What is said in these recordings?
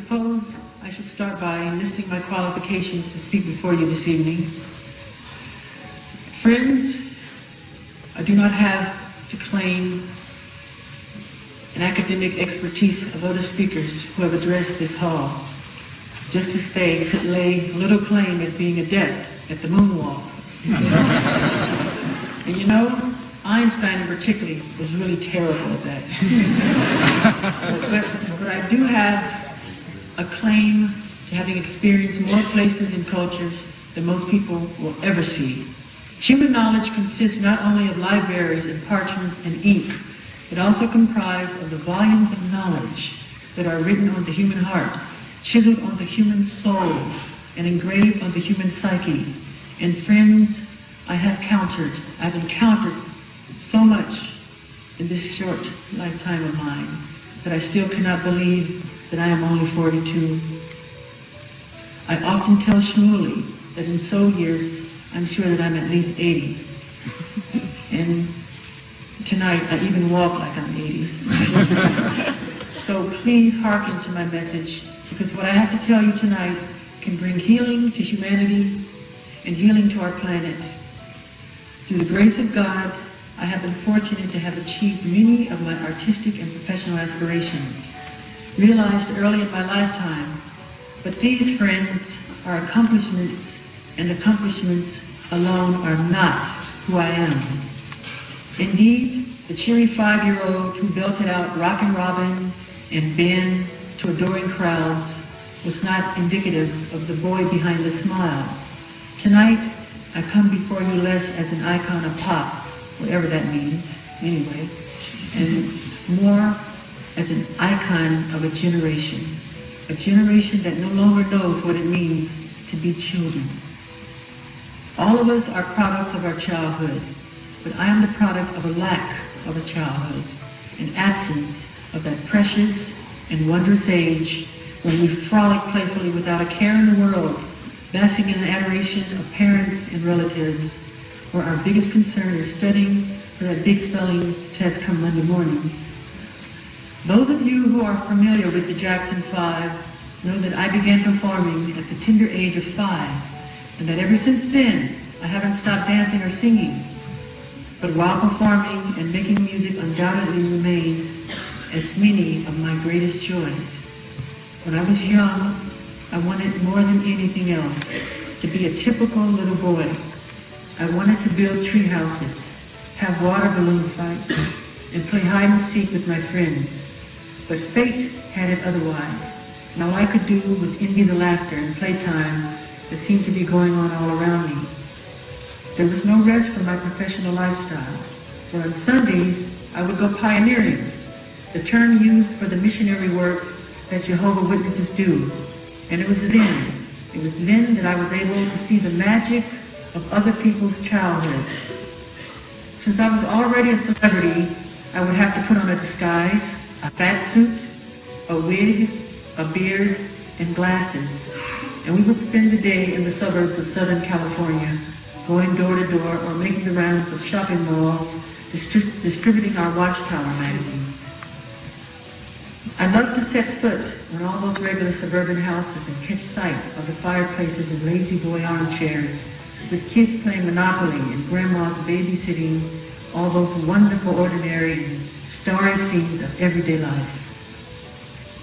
suppose I should start by enlisting my qualifications to speak before you this evening. Friends, I do not have to claim an academic expertise of other speakers who have addressed this hall. Just as they could lay little claim at being adept at the moonwalk. And you know, Einstein particularly was really terrible at that. but I do have a claim to having experienced more places and cultures than most people will ever see. Human knowledge consists not only of libraries and parchments and ink, it also comprises of the volumes of knowledge that are written on the human heart, chiseled on the human soul, and engraved on the human psyche. And friends, I've encountered so much in this short lifetime of mine that I still cannot believe that I am only 42. I often tell Shmuley that in so years, I'm sure that I'm at least 80. And tonight, I even walk like I'm 80. So please hearken to my message, because what I have to tell you tonight can bring healing to humanity and healing to our planet. Through the grace of God, I have been fortunate to have achieved many of my artistic and professional aspirations, realized early in my lifetime. But these, friends, are accomplishments, and accomplishments alone are not who I am. Indeed, the cheery 5-year-old who belted out Rockin' Robin and Ben to adoring crowds was not indicative of the boy behind the smile. Tonight, I come before you less as an icon of pop, whatever that means, anyway, and more as an icon of a generation that no longer knows what it means to be children. All of us are products of our childhood, but I am the product of a lack of a childhood, an absence of that precious and wondrous age when we frolic playfully without a care in the world, basking in the adoration of parents and relatives, where our biggest concern is studying for that big spelling test come Monday morning. Those of you who are familiar with the Jackson 5 know that I began performing at the tender age of 5, and that ever since then, I haven't stopped dancing or singing. But while performing and making music undoubtedly remain as many of my greatest joys. When I was young, I wanted more than anything else to be a typical little boy. I wanted to build tree houses, have water balloon fights, and play hide and seek with my friends. But fate had it otherwise, and all I could do was envy the laughter and playtime that seemed to be going on all around me. There was no rest for my professional lifestyle, for on Sundays I would go pioneering, the term used for the missionary work that Jehovah's Witnesses do. And it was then that I was able to see the magic of other people's childhood. Since I was already a celebrity, I would have to put on a disguise, a fat suit, a wig, a beard, and glasses. And we would spend the day in the suburbs of Southern California, going door to door or making the rounds of shopping malls, distributing our Watchtower magazines. I loved to set foot on all those regular suburban houses and catch sight of the fireplaces and lazy boy armchairs, with kids playing Monopoly and grandmas babysitting all those wonderful, ordinary, and starry scenes of everyday life.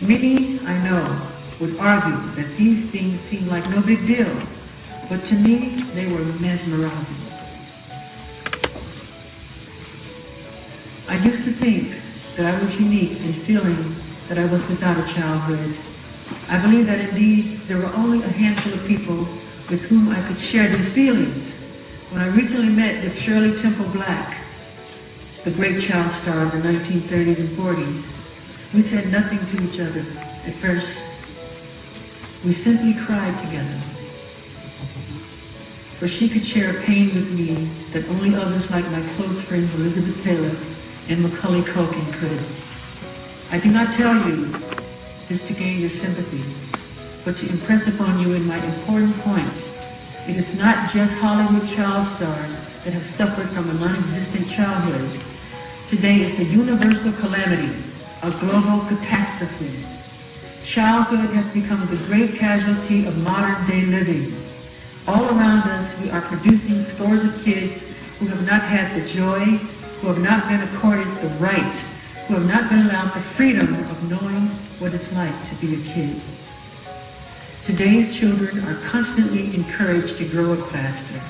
Many, I know, would argue that these things seemed like no big deal, but to me, they were mesmerizing. I used to think that I was unique in feeling that I was without a childhood. I believe that indeed there were only a handful of people with whom I could share these feelings. When I recently met with Shirley Temple Black, the great child star of the 1930s and 40s, we said nothing to each other at first. We simply cried together. For she could share a pain with me that only others like my close friends Elizabeth Taylor and Macaulay Culkin could. I do not tell you this to gain your sympathy, but to impress upon you in my important point. It is not just Hollywood child stars that have suffered from a non-existent childhood. Today is a universal calamity, a global catastrophe. Childhood has become the great casualty of modern-day living. All around us, we are producing scores of kids who have not had the joy, who have not been accorded the right, who have not been allowed the freedom of knowing what it's like to be a kid. Today's children are constantly encouraged to grow up faster,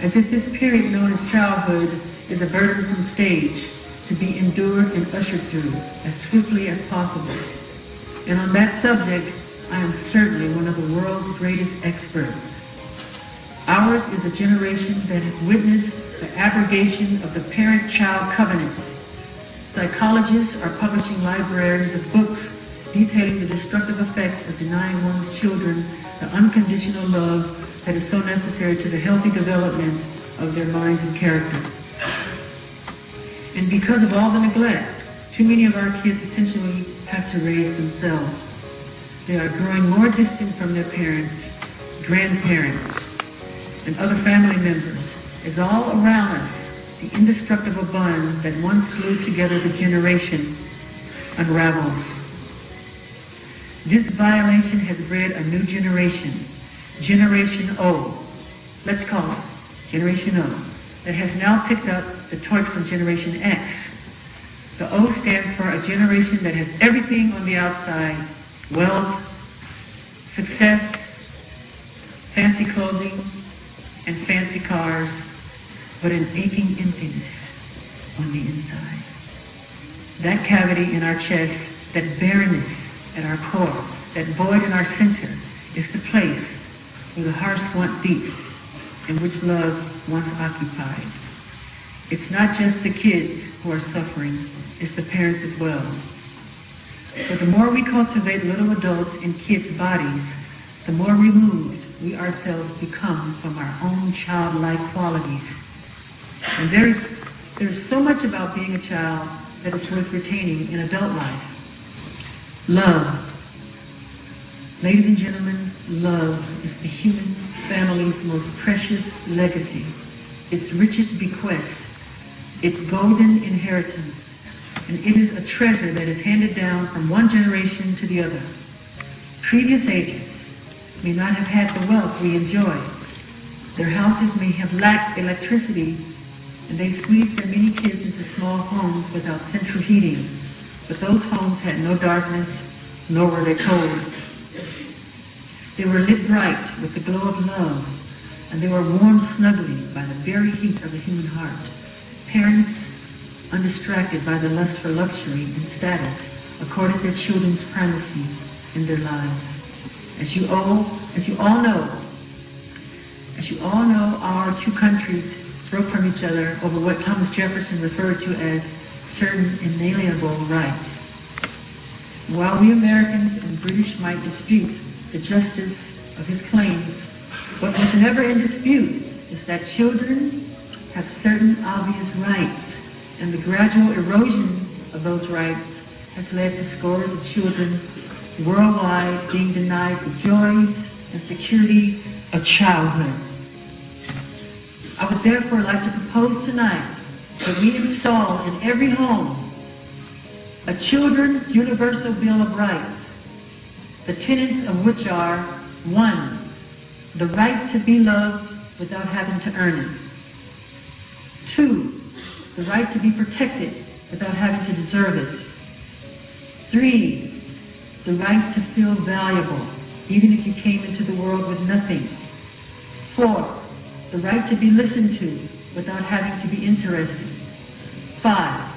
as if this period known as childhood is a burdensome stage to be endured and ushered through as swiftly as possible. And on that subject, I am certainly one of the world's greatest experts. Ours is a generation that has witnessed the abrogation of the parent-child covenant. Psychologists are publishing libraries of books detailing the destructive effects of denying one's children the unconditional love that is so necessary to the healthy development of their minds and character. And because of all the neglect, too many of our kids essentially have to raise themselves. They are growing more distant from their parents, grandparents, and other family members, as all around us, the indestructible bond that once glued together the generation unravels. This violation has bred a new generation, Generation O, let's call it Generation O, that has now picked up the torch from Generation X. The O stands for a generation that has everything on the outside: wealth, success, fancy clothing, and fancy cars, but an aching emptiness on the inside. That cavity in our chest, that barrenness at our core, that void in our center, is the place where the heart's want beats and which love once occupied. It's not just the kids who are suffering, it's the parents as well. But the more we cultivate little adults in kids' bodies, the more removed we ourselves become from our own childlike qualities. And there's so much about being a child that is worth retaining in adult life. Love. Ladies and gentlemen, love is the human family's most precious legacy, its richest bequest, its golden inheritance, and it is a treasure that is handed down from one generation to the other. Previous ages may not have had the wealth we enjoy. Their houses may have lacked electricity, and they squeezed their many kids into small homes without central heating. But those homes had no darkness, nor were they cold. They were lit bright with the glow of love, and they were warmed snugly by the very heat of the human heart. Parents, undistracted by the lust for luxury and status, accorded their children's primacy in their lives. As you all know, our two countries broke from each other over what Thomas Jefferson referred to as certain inalienable rights. While we Americans and British might dispute the justice of his claims, what was never in dispute is that children have certain obvious rights, and the gradual erosion of those rights has led to scores of children worldwide being denied the joys and security of childhood. I would therefore like to propose tonight that we install in every home a Children's Universal Bill of Rights, the tenets of which are: 1, the right to be loved without having to earn it; 2, the right to be protected without having to deserve it; 3, the right to feel valuable even if you came into the world with nothing; 4, the right to be listened to without having to be interested; 5,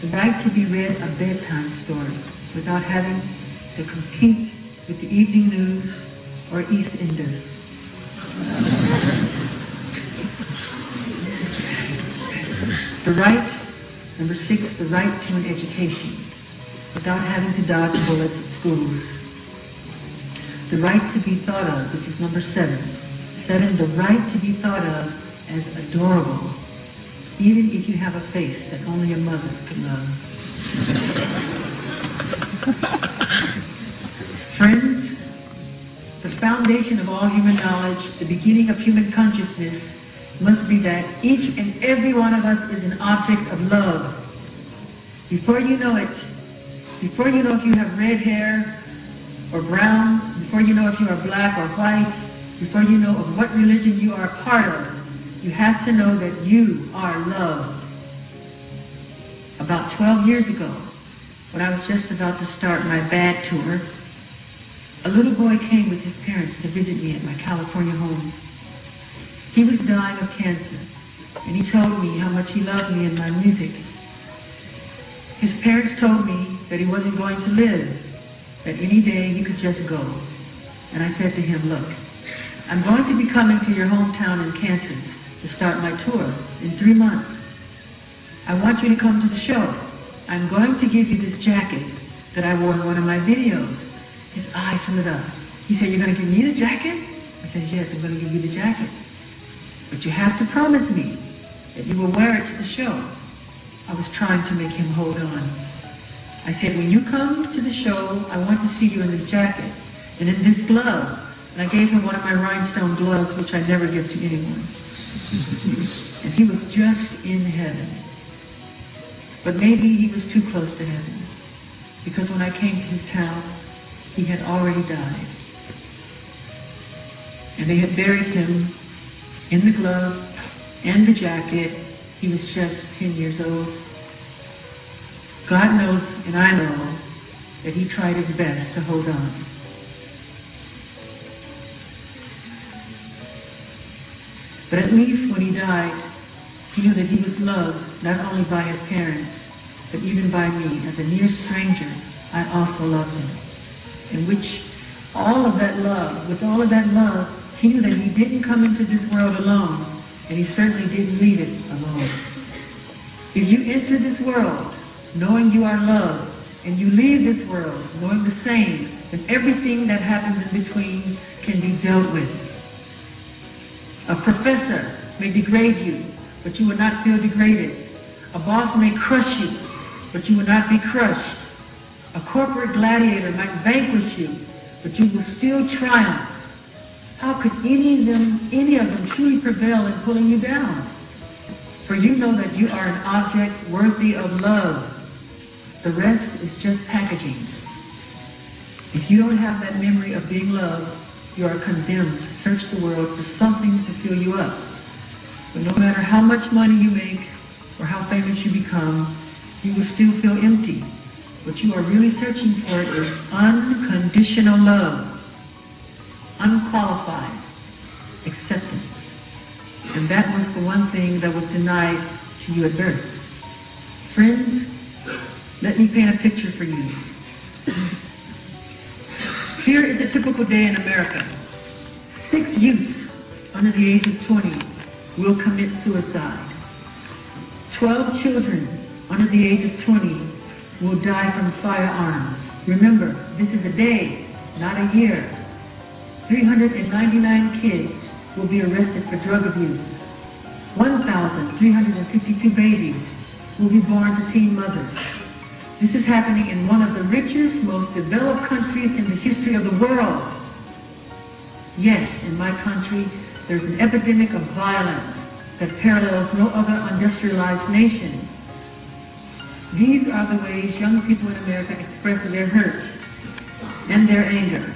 the right to be read a bedtime story without having to compete with the evening news or EastEnders; 6, the right to an education without having to dodge bullets at schools; the right to be thought of, this is number 7. 7, the right to be thought of as adorable, even if you have a face that only a mother could love. Friends, the foundation of all human knowledge, the beginning of human consciousness, must be that each and every one of us is an object of love. Before you know it, Before you know if you have red hair or brown, before you know if you are black or white, before you know of what religion you are a part of, you have to know that you are loved. About 12 years ago, when I was just about to start my bad tour, a little boy came with his parents to visit me at my California home. He was dying of cancer, and he told me how much he loved me and my music. His parents told me that he wasn't going to live, that any day he could just go. And I said to him, look, I'm going to be coming to your hometown in Kansas to start my tour in 3 months. I want you to come to the show. I'm going to give you this jacket that I wore in one of my videos. His eyes lit up. He said, you're going to give me the jacket? I said, yes, I'm going to give you the jacket. But you have to promise me that you will wear it to the show. I was trying to make him hold on. I said, when you come to the show, I want to see you in this jacket and in this glove. And I gave him one of my rhinestone gloves, which I never give to anyone. And he was just in heaven. But maybe he was too close to heaven, because when I came to his town, he had already died. And they had buried him in the glove and the jacket. He was just 10 years old. God knows, and I know, that he tried his best to hold on. But at least when he died, he knew that he was loved not only by his parents, but even by me. As a near stranger, I also loved him. In which all of that love, with all of that love, he knew that he didn't come into this world alone, and he certainly didn't leave it alone. If you enter this world knowing you are loved, and you leave this world knowing the same, then everything that happens in between can be dealt with. A professor may degrade you, but you will not feel degraded. A boss may crush you, but you will not be crushed. A corporate gladiator might vanquish you, but you will still triumph. How could any of them truly prevail in pulling you down? For you know that you are an object worthy of love. The rest is just packaging. If you don't have that memory of being loved, you are condemned to search the world for something to fill you up. But no matter how much money you make or how famous you become, you will still feel empty. What you are really searching for is unconditional love, unqualified acceptance. And that was the one thing that was denied to you at birth. Friends, let me paint a picture for you. Here is a typical day in America. 6 youth under the age of 20 will commit suicide. 12 children under the age of 20 will die from firearms. Remember, this is a day, not a year. 399 kids will be arrested for drug abuse. 1,352 babies will be born to teen mothers. This is happening in one of the richest, most developed countries in the history of the world. Yes, in my country, there's an epidemic of violence that parallels no other industrialized nation. These are the ways young people in America express their hurt and their anger.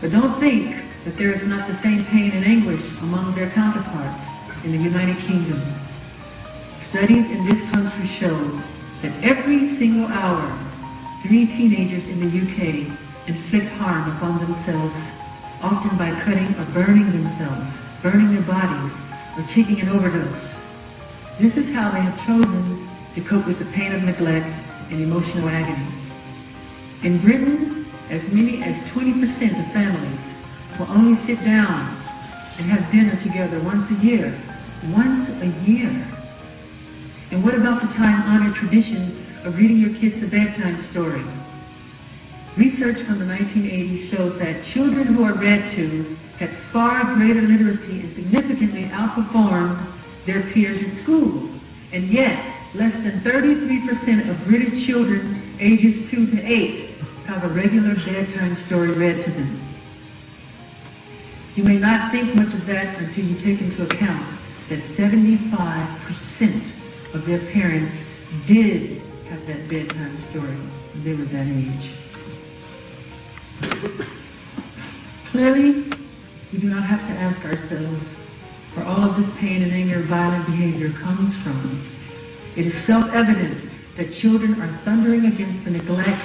But don't think that there is not the same pain and anguish among their counterparts in the United Kingdom. Studies in this country show that every single hour, 3 teenagers in the UK inflict harm upon themselves, often by cutting or burning themselves, burning their bodies, or taking an overdose. This is how they have chosen to cope with the pain of neglect and emotional agony. In Britain, as many as 20% of families will only sit down and have dinner together once a year. Once a year. And what about the time-honored tradition of reading your kids a bedtime story? Research from the 1980s shows that children who are read to had far greater literacy and significantly outperformed their peers at school. And yet, less than 33% of British children ages 2 to 8 have a regular bedtime story read to them. You may not think much of that until you take into account that 75% of their parents did have that bedtime story. when they were that age. Clearly, we do not have to ask ourselves where all of this pain and anger, violent behavior comes from. It is self-evident that children are thundering against the neglect,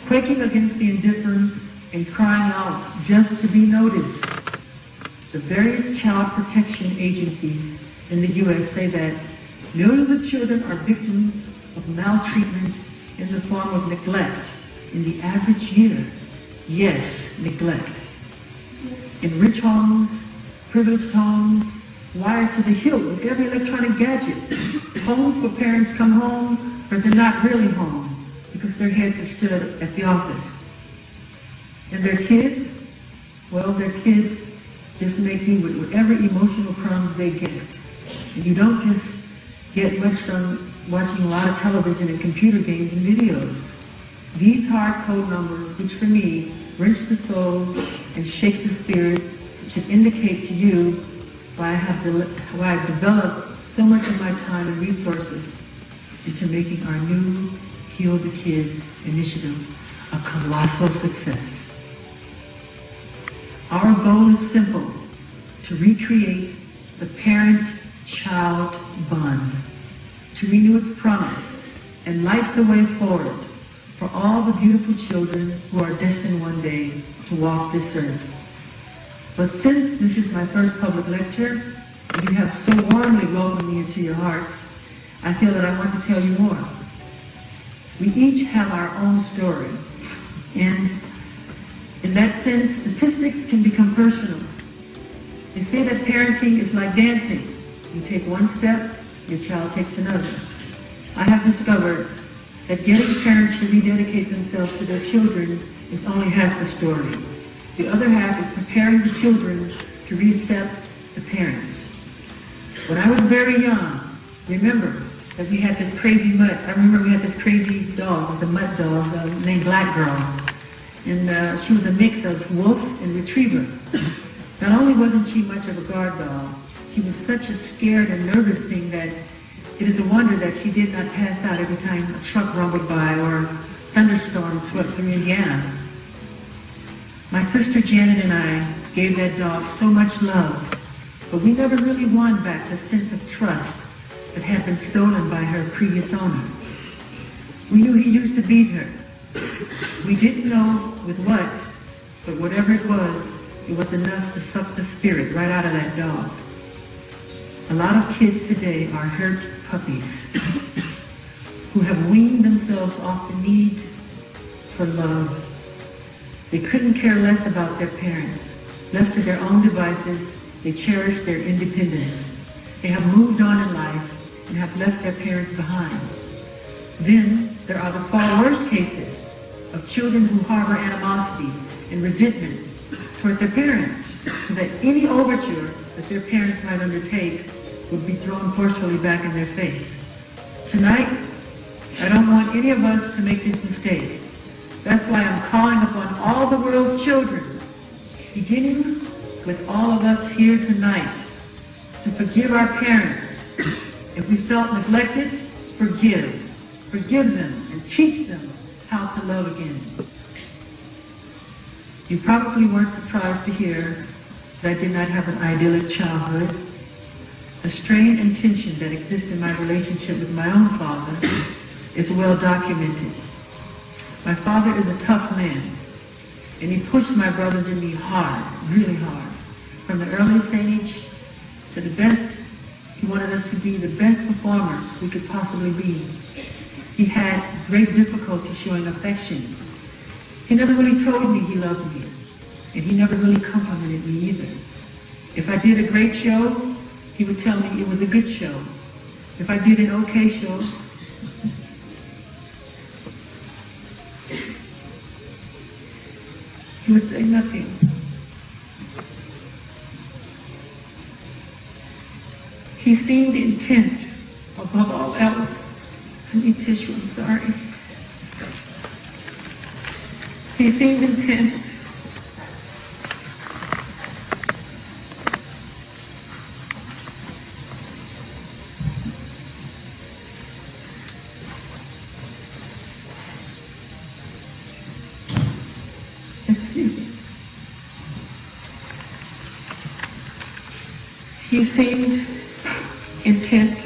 quaking against the indifference, and crying out just to be noticed. The various child protection agencies in the U.S. say that millions of children are victims of maltreatment in the form of neglect in the average year. Yes, neglect. In rich homes, privileged homes, wired to the hilt with every electronic gadget. Homes where parents come home, but they're not really home because their heads are still at the office. And their kids, well, their kids just make do with whatever emotional crumbs they get. And you don't just get much from watching a lot of television and computer games and videos. These hard code numbers, which for me wrench the soul and shake the spirit, should indicate to you why I've developed so much of my time and resources into making our new Heal the Kids initiative a colossal success. Our goal is simple: to recreate the parent-child bond, to renew its promise and light the way forward for all the beautiful children who are destined one day to walk this earth. But since this is my first public lecture, and you have so warmly welcomed me into your hearts, I feel that I want to tell you more. We each have our own story, and in that sense, statistics can become personal. They say that parenting is like dancing. You take one step, your child takes another. I have discovered that getting parents to rededicate themselves to their children is only half the story. The other half is preparing the children to reaccept the parents. When I was very young, remember that we had this crazy mutt. I remember we had this crazy dog, the mutt dog, named Black Girl. And she was a mix of wolf and retriever. Not only wasn't she much of a guard dog, she was such a scared and nervous thing that it is a wonder that she did not pass out every time a truck rumbled by or a thunderstorm swept through Indiana. My sister Janet and I gave that dog so much love, but we never really won back the sense of trust that had been stolen by her previous owner. We knew he used to beat her. We didn't know with what, but whatever it was enough to suck the spirit right out of that dog. A lot of kids today are hurt puppies who have weaned themselves off the need for love. They couldn't care less about their parents. Left to their own devices, they cherish their independence. They have moved on in life and have left their parents behind. Then there are the far worse cases of children who harbor animosity and resentment toward their parents, so that any overture that their parents might undertake would be thrown forcefully back in their face. Tonight, I don't want any of us to make this mistake. That's why I'm calling upon all the world's children, beginning with all of us here tonight, to forgive our parents. If we felt neglected, forgive. Forgive them and teach them how to love again. You probably weren't surprised to hear that I did not have an idyllic childhood. The strain and tension that exists in my relationship with my own father is well documented. My father is a tough man, and he pushed my brothers and me hard, really hard. From the earliest age to the best, he wanted us to be the best performers we could possibly be. He had great difficulty showing affection. He never really told me he loved me, and he never really complimented me either. If I did a great show, he would tell me it was a good show. If I did an okay show, he would say nothing. He seemed intent, above all else. I need tissue, I'm sorry. He seemed intent He seemed intent,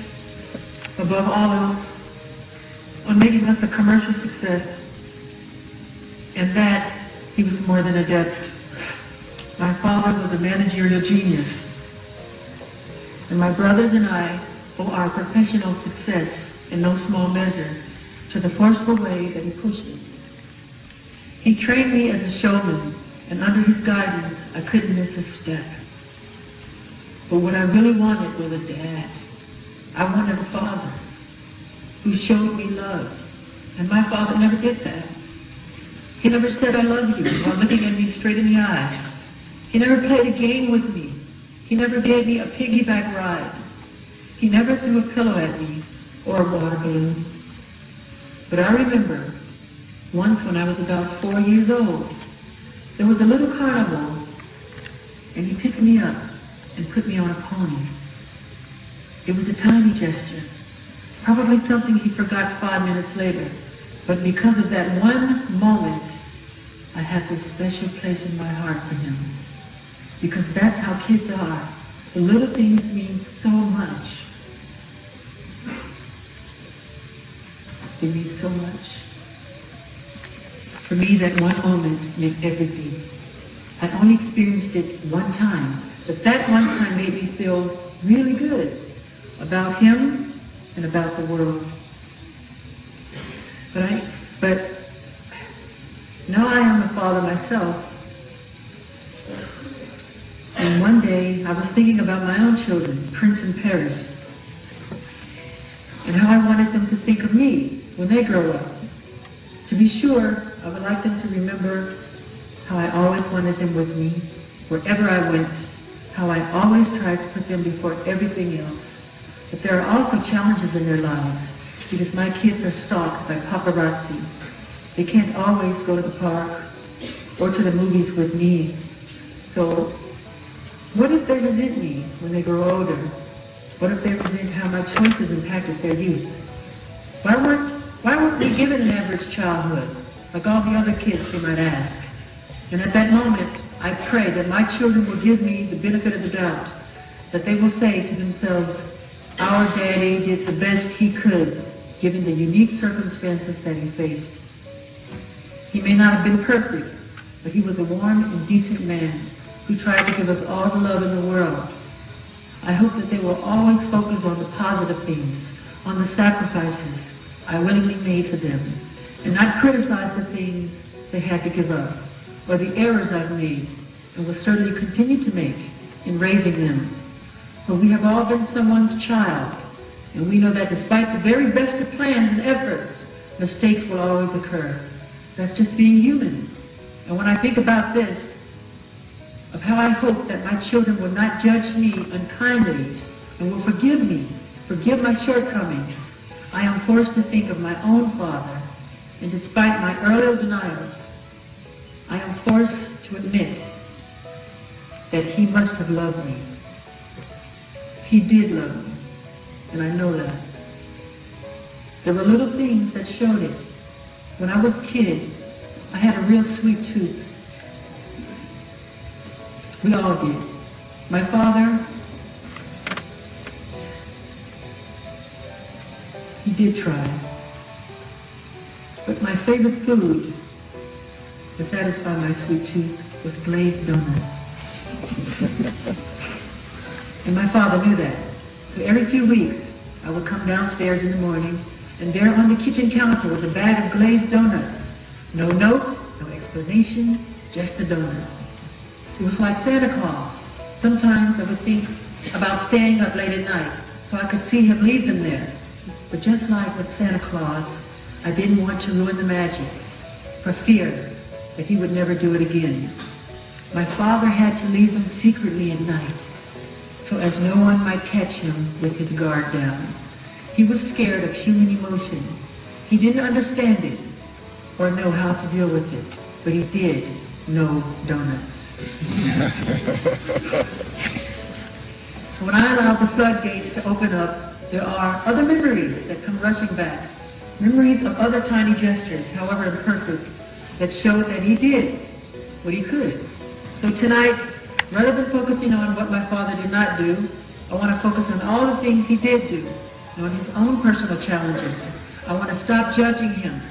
above all else, on making us a commercial success, and that he was more than adept. My father was a managerial genius, and my brothers and I owe our professional success in no small measure to the forceful way that he pushed us. He trained me as a showman, and under his guidance, I couldn't miss a step. But what I really wanted was a dad. I wanted a father who showed me love, and my father never did that. He never said, "I love you," while looking at me straight in the eyes. He never played a game with me. He never gave me a piggyback ride. He never threw a pillow at me or a water balloon. But I remember once when I was about 4 years old, there was a little carnival, and he picked me up and put me on a pony. It was a tiny gesture, probably something he forgot 5 minutes later, but because of that one moment, I have this special place in my heart for him. Because that's how kids are. The little things mean so much. They mean so much. For me, that one moment meant everything. I only experienced it one time, but that one time made me feel really good about him and about the world. But now I am a father myself. And one day I was thinking about my own children, Prince and Paris, and how I wanted them to think of me when they grow up. To be sure, I would like them to remember how I always wanted them with me, wherever I went, how I always tried to put them before everything else. But there are also challenges in their lives, because my kids are stalked by paparazzi. They can't always go to the park or to the movies with me. So, what if they resent me when they grow older? What if they resent how my choices impacted their youth? Why weren't we given an average childhood, like all the other kids, they might ask? And at that moment, I pray that my children will give me the benefit of the doubt, that they will say to themselves, "Our daddy did the best he could, given the unique circumstances that he faced. He may not have been perfect, but he was a warm and decent man who tried to give us all the love in the world." I hope that they will always focus on the positive things, on the sacrifices I willingly made for them, and not criticize the things they had to give up, or the errors I've made, and will certainly continue to make in raising them. For we have all been someone's child, and we know that despite the very best of plans and efforts, mistakes will always occur. That's just being human. And when I think about this, of how I hope that my children will not judge me unkindly and will forgive me, forgive my shortcomings, I am forced to think of my own father, and despite my earlier denials, I am forced to admit that he must have loved me. He did love me, and I know that. There were little things that showed it. When I was a kid, I had a real sweet tooth. We all did. My father, he did try. But my favorite food to satisfy my sweet tooth was glazed donuts. And my father knew that. So every few weeks, I would come downstairs in the morning, and there on the kitchen counter was a bag of glazed donuts. No note, no explanation, just the donuts. It was like Santa Claus. Sometimes I would think about staying up late at night so I could see him leave them there. But just like with Santa Claus, I didn't want to ruin the magic, for fear that he would never do it again. My father had to leave them secretly at night, so as no one might catch him with his guard down. He was scared of human emotion. He didn't understand it or know how to deal with it, but he did know donuts. When I allow the floodgates to open up, there are other memories that come rushing back. Memories of other tiny gestures, however imperfect, that show that he did what he could. So tonight, rather than focusing on what my father did not do, I want to focus on all the things he did do, and on his own personal challenges. I want to stop judging him.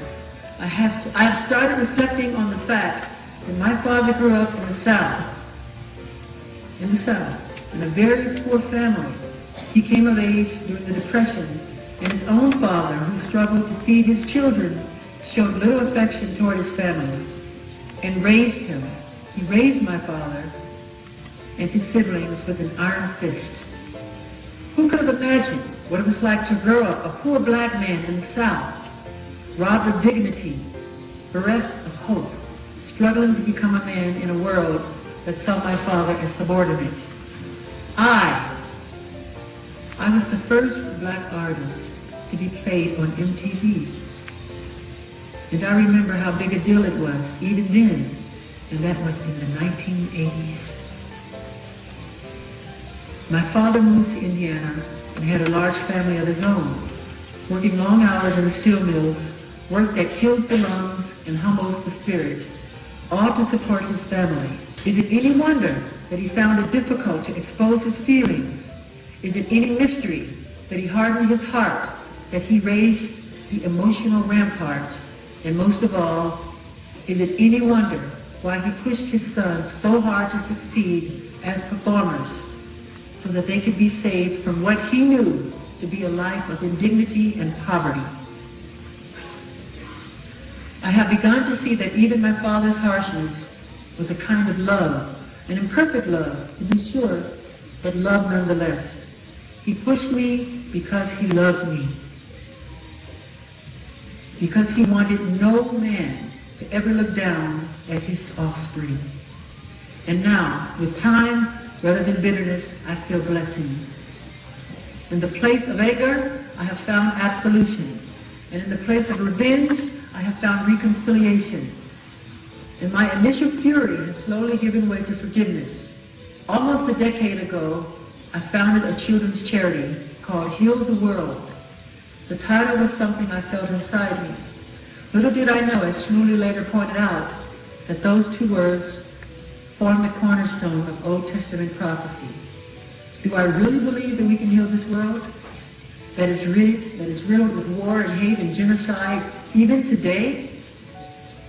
I have started reflecting on the fact that my father grew up in the South, in a very poor family. He came of age during the Depression, and his own father, who struggled to feed his children, showed little affection toward his family and raised him. He raised my father and his siblings with an iron fist. Who could have imagined what it was like to grow up a poor black man in the South, robbed of dignity, bereft of hope, struggling to become a man in a world that saw my father as subordinate? I was the first black artist to be played on MTV. And I remember how big a deal it was, even then, and that was in the 1980s. My father moved to Indiana and had a large family of his own, working long hours in the steel mills, work that killed the lungs and humbles the spirit, all to support his family. Is it any wonder that he found it difficult to expose his feelings? Is it any mystery that he hardened his heart, that he raised the emotional ramparts? And most of all, is it any wonder why he pushed his sons so hard to succeed as performers, so that they could be saved from what he knew to be a life of indignity and poverty? I have begun to see that even my father's harshness was a kind of love, an imperfect love, to be sure, but love nonetheless. He pushed me because he loved me, because he wanted no man to ever look down at his offspring. And now, with time rather than bitterness, I feel blessing. In the place of anger, I have found absolution. And in the place of revenge, I have found reconciliation. And my initial fury has slowly given way to forgiveness. Almost a decade ago, I founded a children's charity called Heal the World. The title was something I felt inside me. Little did I know, as Shmuley later pointed out, that those two words form the cornerstone of Old Testament prophecy. Do I really believe that we can heal this world that is riddled with war and hate and genocide even today?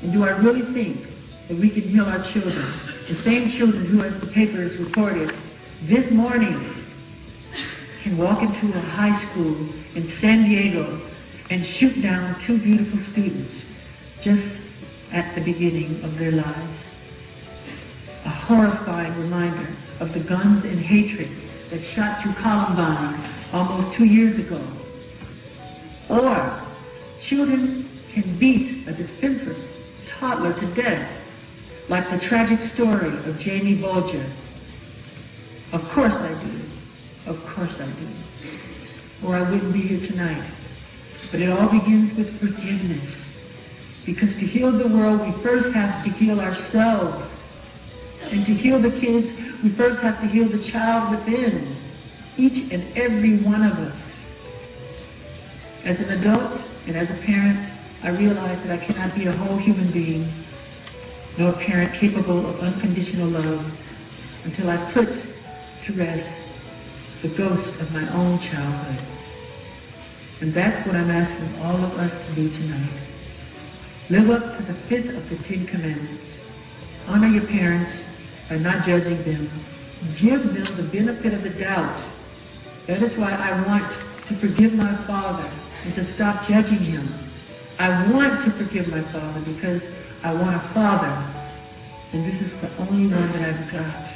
And do I really think that we can heal our children, the same children who, as the papers reported, this morning can walk into a high school in San Diego and shoot down two beautiful students just at the beginning of their lives? A horrifying reminder of the guns and hatred that shot through Columbine almost 2 years ago. Or children can beat a defenseless toddler to death, like the tragic story of Jamie Bulger. Of course I do. Of course I do. Or I wouldn't be here tonight. But it all begins with forgiveness. Because to heal the world, we first have to heal ourselves. And to heal the kids, we first have to heal the child within. Each and every one of us. As an adult and as a parent, I realize that I cannot be a whole human being, nor a parent capable of unconditional love, until I put to rest the ghost of my own childhood. And that's what I'm asking all of us to do tonight. Live up to the 5th of the 10 Commandments. Honor your parents by not judging them. Give them the benefit of the doubt. That is why I want to forgive my father and to stop judging him. I want to forgive my father because I want a father, and this is the only one that I've got.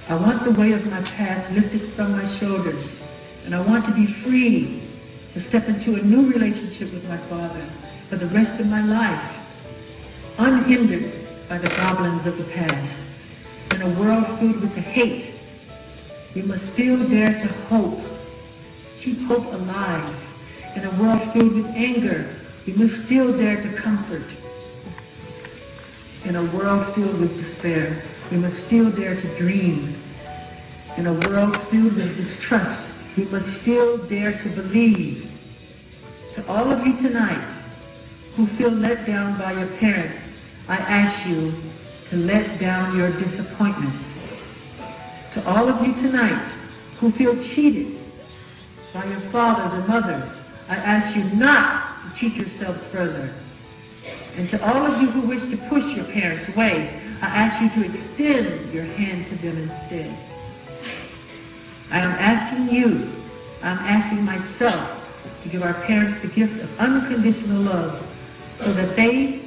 I want the weight of my past lifted from my shoulders, and I want to be free to step into a new relationship with my father for the rest of my life, unhindered by the goblins of the past. In a world filled with the hate, we must still dare to hope, keep hope alive. In a world filled with anger, we must still dare to comfort. In a world filled with despair, we must still dare to dream. In a world filled with distrust, we must still dare to believe. To all of you tonight who feel let down by your parents, I ask you to let down your disappointments. To all of you tonight who feel cheated by your fathers and mothers, I ask you not to cheat yourselves further. And to all of you who wish to push your parents away, I ask you to extend your hand to them instead. I am asking you, I'm asking myself to give our parents the gift of unconditional love so that they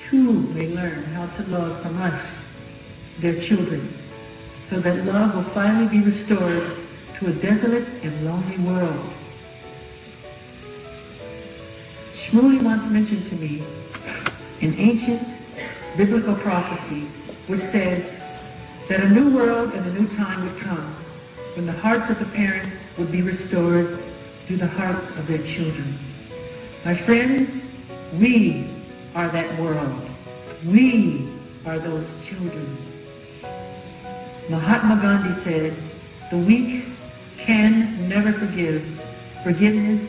too may learn how to love from us, their children, so that love will finally be restored to a desolate and lonely world. Shmuley once mentioned to me an ancient biblical prophecy which says that a new world and a new time would come when the hearts of the parents would be restored to the hearts of their children. My friends, we are that world. We are those children. Mahatma Gandhi said, the weak can never forgive. Forgiveness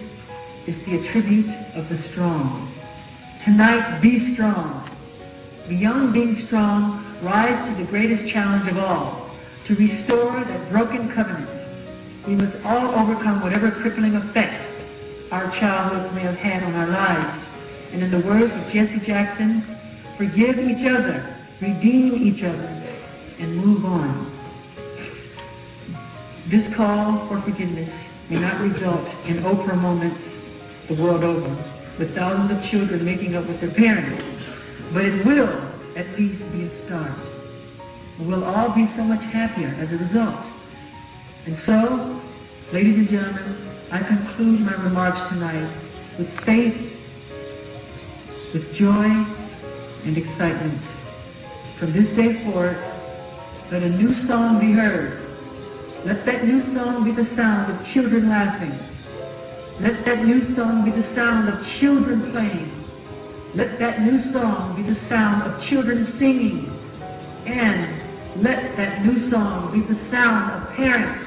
is the attribute of the strong. Tonight, be strong. Beyond being strong, rise to the greatest challenge of all, to restore that broken covenant. We must all overcome whatever crippling effects our childhoods may have had on our lives. And in the words of Jesse Jackson, forgive each other, redeem each other, and move on. This call for forgiveness may not result in Oprah moments the world over, with thousands of children making up with their parents, but it will at least be a start. We'll all be so much happier as a result. And so, ladies and gentlemen, I conclude my remarks tonight with faith, with joy, and excitement. From this day forward, let a new song be heard. Let that new song be the sound of children laughing. Let that new song be the sound of children playing. Let that new song be the sound of children singing. And let that new song be the sound of parents